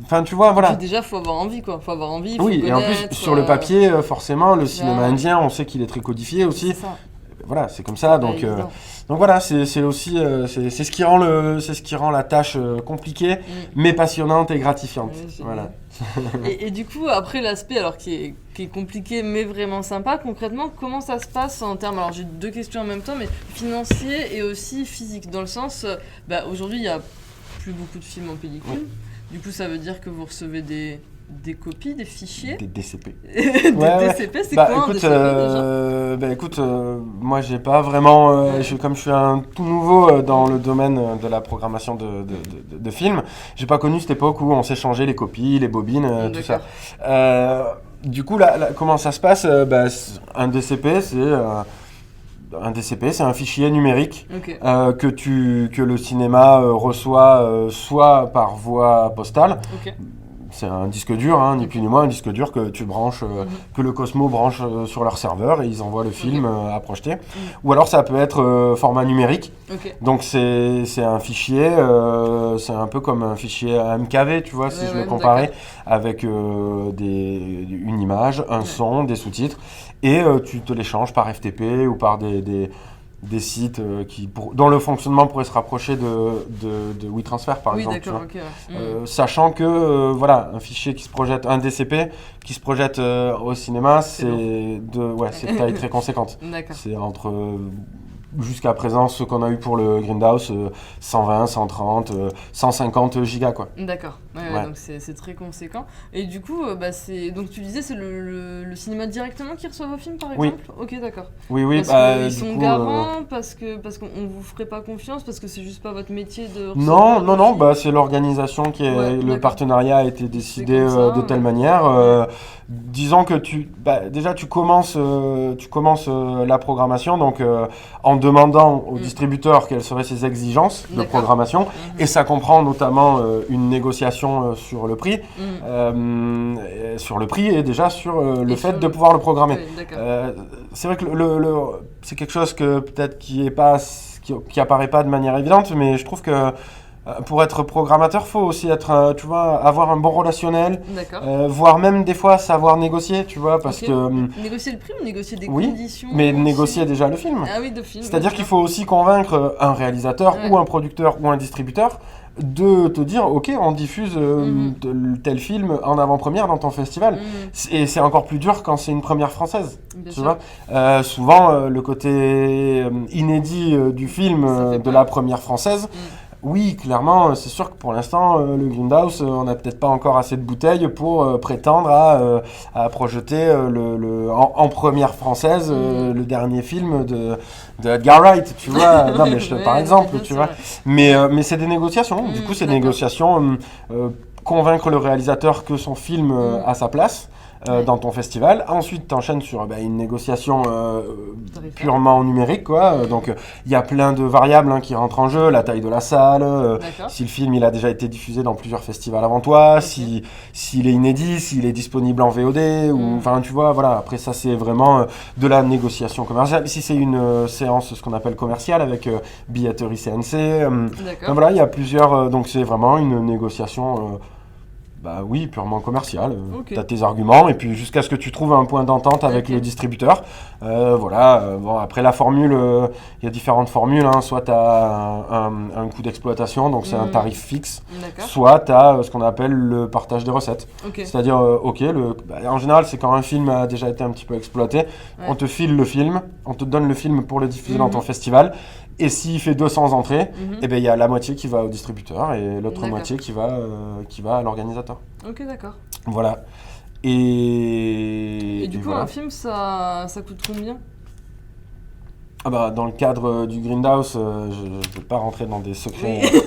Enfin, tu vois, voilà. Puis déjà, faut avoir envie, quoi. Faut avoir envie. Oui, et en plus, sur le papier, forcément, le cinéma indien, on sait qu'il est très codifié aussi. C'est ça. Voilà, c'est comme ça, donc voilà, c'est aussi c'est ce qui rend la tâche compliquée, mais passionnante et gratifiante. Voilà. Et du coup, après l'aspect alors qui est compliqué mais vraiment sympa, concrètement, comment ça se passe en termes, alors j'ai 2 questions en même temps, mais financier et aussi physique, dans le sens, aujourd'hui il y a plus beaucoup de films en pellicule, du coup ça veut dire que vous recevez des copies, des fichiers. Des DCP. DCP, c'est quoi un DCP déjà écoute, moi j'ai pas vraiment, comme je suis un tout nouveau dans le domaine de la programmation de films, j'ai pas connu cette époque où on s'échangeait les copies, les bobines, tout ça. Du coup, là, comment ça se passe un DCP, c'est un fichier numérique que le cinéma reçoit soit par voie postale. C'est un disque dur, ni plus ni moins, un disque dur que tu branches, que le Cosmo branche sur leur serveur et ils envoient le film à projeter. Ou alors ça peut être format numérique. Donc c'est un fichier, c'est un peu comme un fichier MKV, tu vois, si je veux comparer, avec une image, un son, des sous-titres. Et tu te l'échanges par FTP ou par des sites dont le fonctionnement pourrait se rapprocher de WeTransfer par exemple. Oui, d'accord, sachant que un fichier qui se projette, un DCP qui se projette au cinéma, c'est de taille très conséquente. D'accord. C'est entre jusqu'à présent, ceux qu'on a eu pour le Grindhouse, 120, 130, 150 gigas, quoi. D'accord, Ouais. donc c'est très conséquent. Et du coup, donc tu disais, c'est le cinéma directement qui reçoit vos films, par Oui. exemple? Ok, d'accord. Oui, Parce qu'ils du sont coup, garants, parce qu'on vous ferait pas confiance, parce que c'est juste pas votre métier de Non, recevoir non, des non, films? bah, c'est l'organisation qui est. Ouais, Le d'accord. partenariat a été décidé comme ça, de telle ouais. manière. Disons que déjà, tu commences la programmation donc, en demandant au distributeur quelles seraient ses exigences de D'accord. programmation. Mhm. Et ça comprend notamment une négociation sur le prix. Mhm. Sur le prix et déjà sur le Et fait sur de le- pouvoir le programmer. Ouais, d'accord. C'est vrai que c'est quelque chose que peut-être qui apparaît pas de manière évidente, mais je trouve que pour être programmateur, faut aussi être, tu vois, avoir un bon relationnel, D'accord. voire même des fois savoir négocier, tu vois, parce Ok. que Négocier le prix ou négocier des oui, conditions mais aussi? négocier déjà le film. Ah oui, de film. C'est-à-dire oui, qu'il faut aussi convaincre un réalisateur Ouais. ou un producteur ou un distributeur de te dire, ok, on diffuse tel film en avant-première dans ton festival. Mhm. Et c'est encore plus dur quand c'est une première française. Bien Tu sûr. vois, souvent, le côté inédit du film, Ça fait de peur. la première française, oui, clairement, c'est sûr que pour l'instant, le Grindhouse, on n'a peut-être pas encore assez de bouteilles pour prétendre à projeter en première française le dernier film de Edgar Wright, tu vois. Non, mais par Ouais, exemple, bien tu sûr, vois. ouais. Mais c'est des négociations. Du coup, c'est des D'accord. négociations. Convaincre le réalisateur que son film a sa place. Ouais. Dans ton festival. Ensuite, tu enchaînes sur une négociation Tarifaire. purement numérique, quoi. Donc, il y a plein de variables qui rentrent en jeu, la taille de la salle, D'accord. si le film il a déjà été diffusé dans plusieurs festivals avant toi, s'il est inédit, s'il est disponible en VOD, ou enfin, tu vois, voilà. Après, ça, c'est vraiment de la négociation commerciale. Si c'est une séance, ce qu'on appelle commerciale, avec billetterie CNC, D'accord. voilà, il y a plusieurs. Donc, c'est vraiment une négociation. Bah oui, purement commercial. Ok. Tu as tes arguments et puis jusqu'à ce que tu trouves un point d'entente avec Ok. le distributeur. Voilà. Bon, après la formule, il y a différentes formules. Soit tu as un coût d'exploitation, donc c'est un tarif fixe. D'accord. Soit tu as ce qu'on appelle le partage des recettes. Ok. C'est-à-dire, en général, c'est quand un film a déjà été un petit peu exploité, on te file le film, on te donne le film pour le diffuser dans ton festival. Et s'il fait 200 entrées, eh ben, il y a la moitié qui va au distributeur et l'autre D'accord. moitié qui va à l'organisateur. Ok, d'accord. Voilà. Et du coup, voilà. un film, ça coûte combien? Ah bah, dans le cadre du Grindhouse, je ne vais pas rentrer dans des secrets. Oui.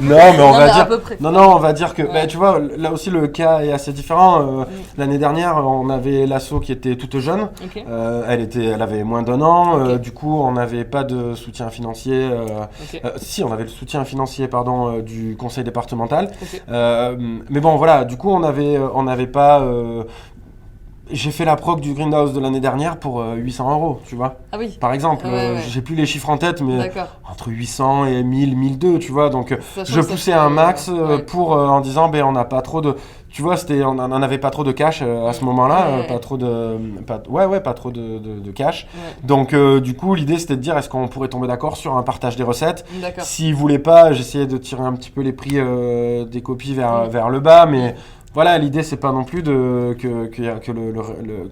Non, mais on Non, va mais à dire. peu près. Non, on va dire que, Ouais. tu vois, là aussi le cas est assez différent. L'année dernière, on avait l'asso qui était toute jeune. Ok. Elle avait moins d'1 an. Ok. Du coup, on n'avait pas de soutien financier. Ok. Si, on avait le soutien financier, pardon, du conseil départemental. Ok. Mais bon, voilà. Du coup, on n'avait pas. J'ai fait la prog du Grindhouse de l'année dernière pour 800 €, tu vois. Ah oui. Par exemple, Ouais. j'ai plus les chiffres en tête, mais D'accord. entre 800 et 1000, 1002, tu vois. Donc, Sachant je que ça poussais fait, un max ouais. pour en disant, on n'a pas trop de. Tu vois, on n'en avait pas trop de cash à ce moment-là, Ouais. pas trop de. Pas trop de cash. Ouais. Donc, du coup, l'idée c'était de dire, est-ce qu'on pourrait tomber d'accord sur un partage des recettes? D'accord. S'ils voulaient pas, j'essayais de tirer un petit peu les prix des copies vers le bas, mais. Voilà, l'idée c'est pas non plus que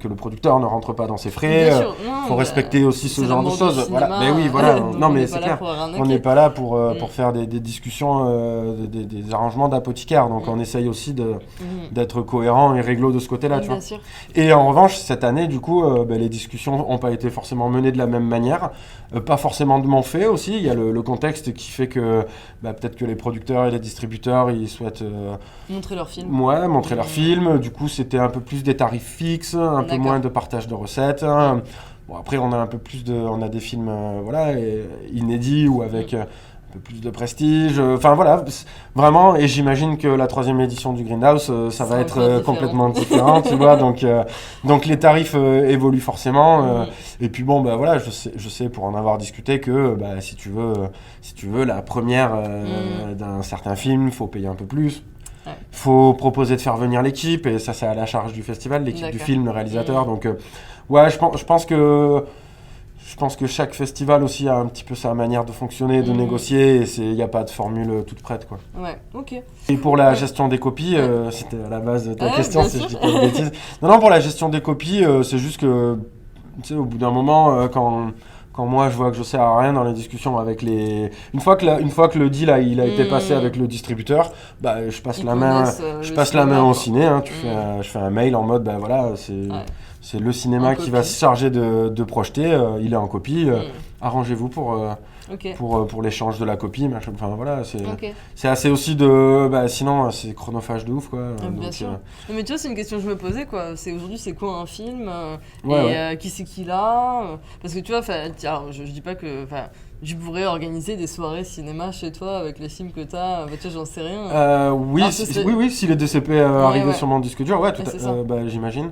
le producteur ne rentre pas dans ses frais. Bien sûr. Non, Faut respecter aussi ce c'est genre de l'amour du choses. Voilà. cinéma, Mais oui, voilà. donc Non, on mais n'est c'est pas là clair. pour arnaquer. On n'est pas là pour faire des discussions, des arrangements d'apothicaire. Donc on essaye aussi d'être cohérent et réglo de ce côté-là, tu vois. Bien sûr. Et en revanche, cette année, du coup, les discussions n'ont pas été forcément menées de la même manière. Pas forcément de mon fait aussi. Il y a le contexte qui fait que peut-être que les producteurs et les distributeurs, ils souhaitent Montrer leur film. montrer leur film. Du coup, c'était un peu plus des tarifs fixes, un peu D'accord. moins de partage de recettes. Bon, après, on a un peu plus on a des films inédits ou avec un peu plus de prestige. Enfin voilà, vraiment. Et j'imagine que la 3e édition du Grindhouse, ça va sera être encore différent. complètement différent, tu vois. Donc les tarifs évoluent forcément. Et puis bon, voilà, je sais pour en avoir discuté que si tu veux la première d'un certain film, faut payer un peu plus. Ouais. Faut proposer de faire venir l'équipe et ça c'est à la charge du festival, l'équipe du D'accord. film, le réalisateur. Donc je pense que chaque festival aussi a un petit peu sa manière de fonctionner, de négocier et il n'y a pas de formule toute prête, quoi. Ouais, ok. Et pour la gestion des copies, c'était à la base de ta question, bien si sûr. je dis pas de bêtises. Non, pour la gestion des copies, c'est juste que, tu sais, au bout d'un moment, quand quand moi je vois que je sers à rien dans les discussions avec les... Une fois que le deal il a été passé avec le distributeur, bah, je passe la main au ciné, hein, je fais un mail en mode, bah voilà, c'est le cinéma qui va se charger de projeter, il est en copie, arrangez-vous pour l'échange de la copie, enfin voilà, c'est assez aussi de... Bah, sinon, c'est chronophage de ouf, quoi. Bien sûr. Mais tu vois, c'est une question que je me posais, quoi. Aujourd'hui, c'est quoi un film qui c'est qui l'a parce que tu vois, alors, je dis pas que... Je pourrais organiser des soirées cinéma chez toi avec les films que t'as, tu vois, j'en sais rien. Oui, si les DCP arrivaient sur mon disque dur, j'imagine.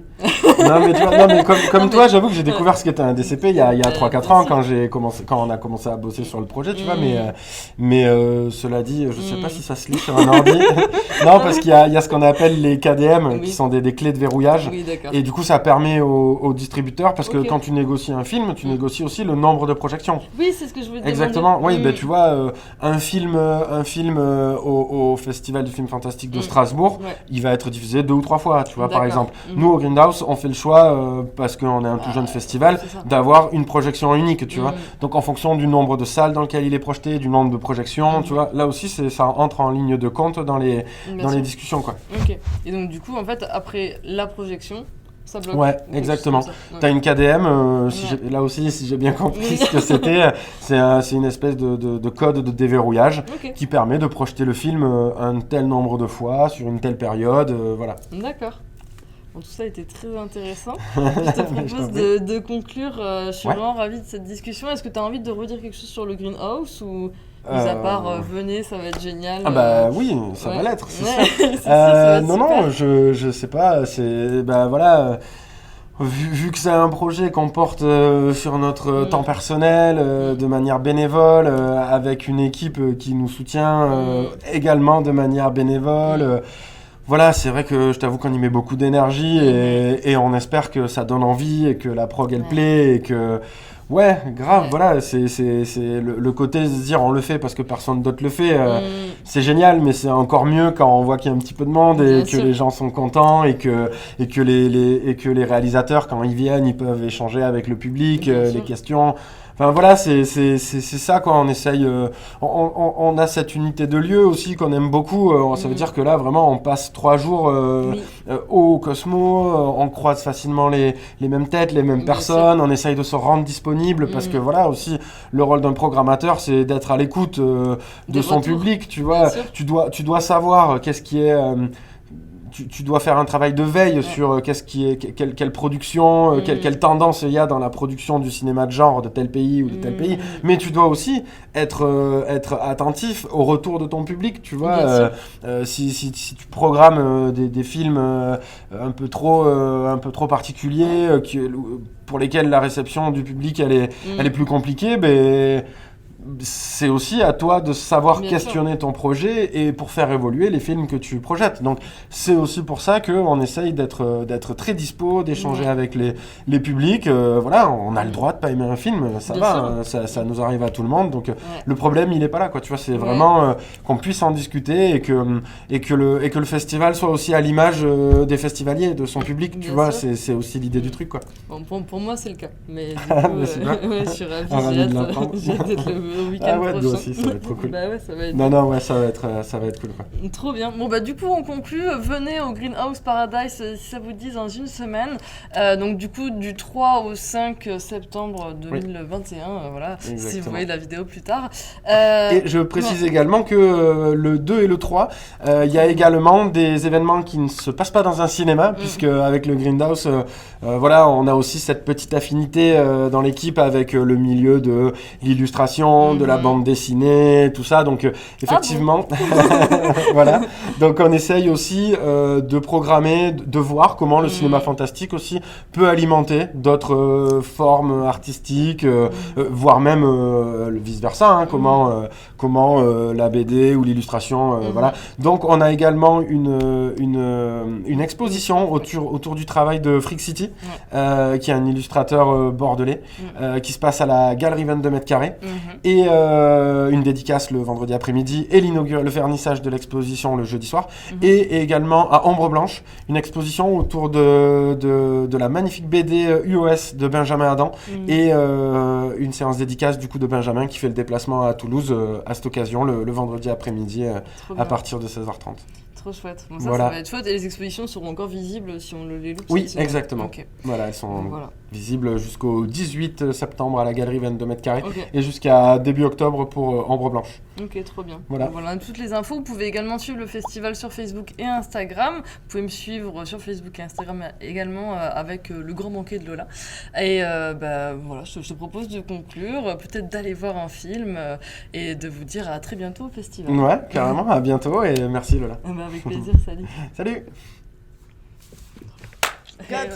non, mais comme toi, j'avoue que j'ai découvert ce qu'était un DCP il y a 3-4 ans quand on a commencé à bosser sur le projet, tu vois, mais cela dit, je sais pas si ça se lit sur un ordi. Non, parce qu'il y a ce qu'on appelle les KDM, qui sont des clés de verrouillage, et du coup ça permet aux distributeurs, parce que quand tu négocies un film, tu négocies aussi le nombre de projections. Oui, c'est ce que je voulais Exactement, oui, tu vois, un film au Festival du film fantastique de Strasbourg, il va être diffusé 2 ou 3 fois, tu vois, par exemple. Nous, au Grindhouse, on fait le choix, parce qu'on est un tout jeune festival, d'avoir une projection unique, tu vois. Donc, en fonction du nombre de salles dans lesquelles il est projeté, du nombre de projections, tu vois, là aussi, ça entre en ligne de compte dans les discussions, quoi. Ok, et donc, du coup, en fait, après la projection, ça bloque. Ouais, exactement. T'as une KDM, là aussi, si j'ai bien compris ce que c'était, c'est une espèce de code de déverrouillage qui permet de projeter le film un tel nombre de fois sur une telle période, voilà. D'accord. Bon, tout ça a été très intéressant. Je te propose de conclure. Je suis vraiment ravie de cette discussion. Est-ce que tu as envie de redire quelque chose sur le Greenhouse ou... Mis à part, venez, ça va être génial. Ah bah oui, ça va l'être, c'est ça. Non, je sais pas, c'est... Bah voilà, vu que c'est un projet qu'on porte sur notre temps personnel, de manière bénévole, avec une équipe qui nous soutient également de manière bénévole... Voilà, c'est vrai que je t'avoue qu'on y met beaucoup d'énergie et on espère que ça donne envie et que la prog elle plaît et que... Ouais, grave, voilà, c'est le côté de se dire on le fait parce que personne d'autre le fait, c'est génial, mais c'est encore mieux quand on voit qu'il y a un petit peu de monde et que les gens sont contents et que les réalisateurs, quand ils viennent, ils peuvent échanger avec le public, les questions... Enfin voilà, c'est ça quoi, on essaye, on a cette unité de lieu aussi qu'on aime beaucoup, ça veut dire que là vraiment on passe 3 jours au Cosmo, on croise facilement les mêmes têtes, les mêmes personnes, on essaye de se rendre disponible parce que voilà aussi le rôle d'un programmateur c'est d'être à l'écoute de son public, tu vois, tu dois savoir qu'est-ce qui est... Tu dois faire un travail de veille sur quelle production, quelle tendance il y a dans la production du cinéma de genre de tel pays ou de tel pays. Mais tu dois aussi être attentif au retour de ton public, tu vois. Si tu programmes des films un peu trop particuliers, pour lesquels la réception du public elle est plus compliquée, ben... c'est aussi à toi de savoir questionner ton projet et pour faire évoluer les films que tu projettes. Donc c'est aussi pour ça qu'on essaye d'être très dispo, d'échanger avec les publics. Voilà, on a le droit de pas aimer un film, ça va, ça nous arrive à tout le monde. Donc le problème il est pas là, quoi. Tu vois, c'est vraiment qu'on puisse en discuter et que le festival soit aussi à l'image des festivaliers, de son public. Tu vois, c'est aussi l'idée du truc, quoi. Bon, pour moi c'est le cas. Mais du coup, je suis ravie, j'ai hâte d'être le week-end prochain. Nous aussi, ça va être trop cool. Bah ouais, ça va être... Non, ça va être cool, quoi. Trop bien. Bon, bah du coup, on conclut. Venez au Greenhouse Paradise si ça vous dit dans une semaine. Donc du coup, du 3 au 5 septembre 2021, voilà, exactement. Si vous voyez la vidéo plus tard. Et je précise également que le 2 et le 3, il y a également des événements qui ne se passent pas dans un cinéma, puisque avec le Grindhouse, voilà, on a aussi cette petite affinité dans l'équipe avec le milieu de l'illustration, de la bande dessinée, tout ça. Donc effectivement, voilà. Donc on essaye aussi de programmer, de voir comment le cinéma fantastique aussi peut alimenter d'autres formes artistiques, voire même le vice-versa, hein, comment la BD ou l'illustration, voilà. Donc on a également une exposition autour du travail de Freak City, qui est un illustrateur bordelais, qui se passe à la Galerie 22 mètres carrés. et une dédicace le vendredi après-midi et le vernissage de l'exposition le jeudi soir. Et également à Ombre Blanche, une exposition autour de la magnifique BD UOS de Benjamin Adam et une séance dédicace du coup de Benjamin qui fait le déplacement à Toulouse à cette occasion le vendredi après-midi à partir de 16h30. Trop chouette. Bon, ça voilà. Ça va être chouette et les expositions seront encore visibles si on les loupe. Oui, exactement. Okay. Voilà, elles sont visibles jusqu'au 18 septembre à la galerie 22 mètres carrés et jusqu'à début octobre pour Ombre Blanche. Ok, trop bien. Voilà. Voilà toutes les infos. Vous pouvez également suivre le festival sur Facebook et Instagram. Vous pouvez me suivre sur Facebook et Instagram également avec le Grand Banquet de Lola. Et voilà, je te propose de conclure, peut-être d'aller voir un film et de vous dire à très bientôt au festival. Ouais, carrément, à bientôt et merci Lola. Avec plaisir, salut. Salut. Ouais.